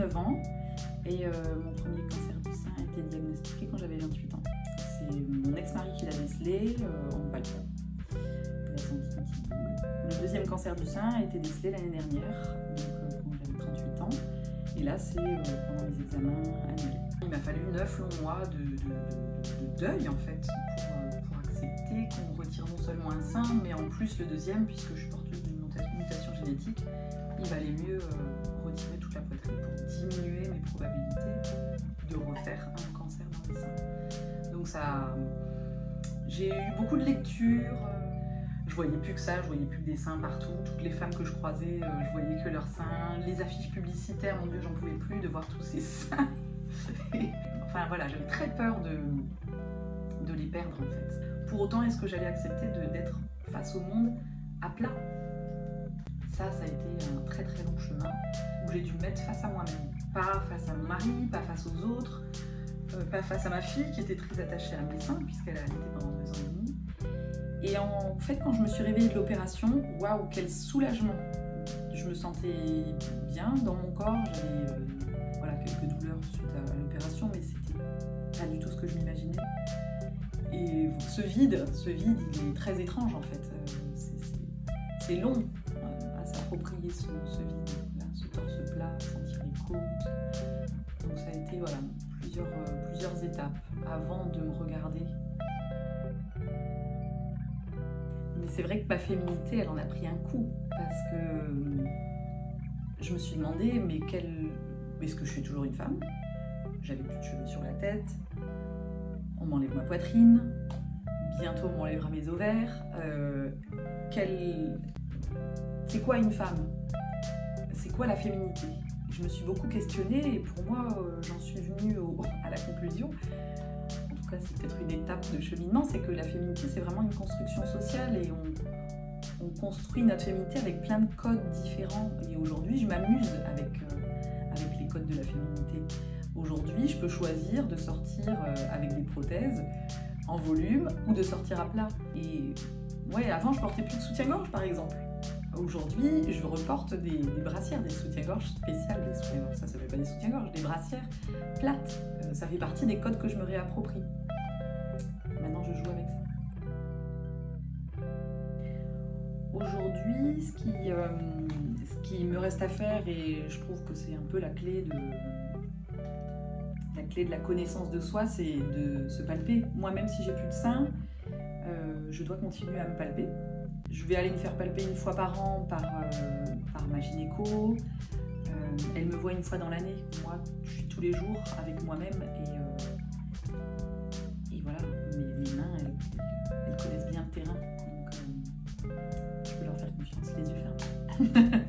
29 ans et mon premier cancer du sein a été diagnostiqué quand j'avais 28 ans. C'est mon ex-mari qui l'a décelé en palpant. Il a senti une petite boule. Le deuxième cancer du sein a été décelé l'année dernière, donc quand j'avais 38 ans. Et là, c'est pendant les examens annuels. Il m'a fallu 9 longs mois de deuil en fait pour accepter qu'on me retire non seulement un sein, mais en plus le deuxième, puisque je suis porteuse d'une mutation génétique, il valait mieux retirer toute la poitrine pour diminuer mes probabilités de refaire un cancer dans les seins. Donc ça, j'ai eu beaucoup de lectures. Je voyais plus que ça, je voyais plus que des seins partout. Toutes les femmes que je croisais, je voyais que leurs seins. Les affiches publicitaires, mon Dieu, j'en pouvais plus de voir tous ces seins. Enfin voilà, j'avais très peur de les perdre en fait. Pour autant, est-ce que j'allais accepter d'être face au monde à plat? Ça a été un très très long chemin où j'ai dû me mettre face à moi-même. Pas face à mon mari, pas face aux autres, pas face à ma fille qui était très attachée à mes seins puisqu'elle a allaité pendant 2 ans et demi. Et en fait, quand je me suis réveillée de l'opération, waouh, quel soulagement! Je me sentais bien dans mon corps, j'avais quelques douleurs suite à l'opération, mais c'était pas du tout ce que je m'imaginais. Et ce vide, il est très étrange en fait. C'est long à s'approprier ce vide, là, ce torse plat, sentir les côtes. Donc ça a été plusieurs étapes avant de me regarder. Mais c'est vrai que ma féminité, elle en a pris un coup, parce que je me suis demandé, mais est-ce que je suis toujours une femme? J'avais plus de cheveux sur la tête, on m'enlève ma poitrine, bientôt on m'enlèvera mes ovaires. C'est quoi une femme? C'est quoi la féminité? Je me suis beaucoup questionnée et pour moi, j'en suis venue à la conclusion. En tout cas, c'est peut-être une étape de cheminement, c'est que la féminité, c'est vraiment une construction sociale et on construit notre féminité avec plein de codes différents. Et aujourd'hui, je m'amuse avec les codes de la féminité. Aujourd'hui, je peux choisir de sortir avec des prothèses en volume ou de sortir à plat. Et ouais, avant, je portais plus de soutien-gorge, par exemple. Aujourd'hui, je reporte des brassières, des soutiens-gorge spéciales, des soutiens-gorge, ça s'appelle pas des soutiens-gorge, des brassières plates. Ça fait partie des codes que je me réapproprie. Maintenant, je joue avec ça. Aujourd'hui, ce qui me reste à faire, et je trouve que c'est un peu la clé de la connaissance de soi, c'est de se palper. Moi, même si j'ai plus de seins, je dois continuer à me palper. Je vais aller me faire palper 1 fois par an par ma gynéco. Elle me voit 1 fois dans l'année. Moi, je suis tous les jours avec moi-même et voilà, mes mains, elles connaissent bien le terrain. Donc, je peux leur faire confiance les yeux fermés.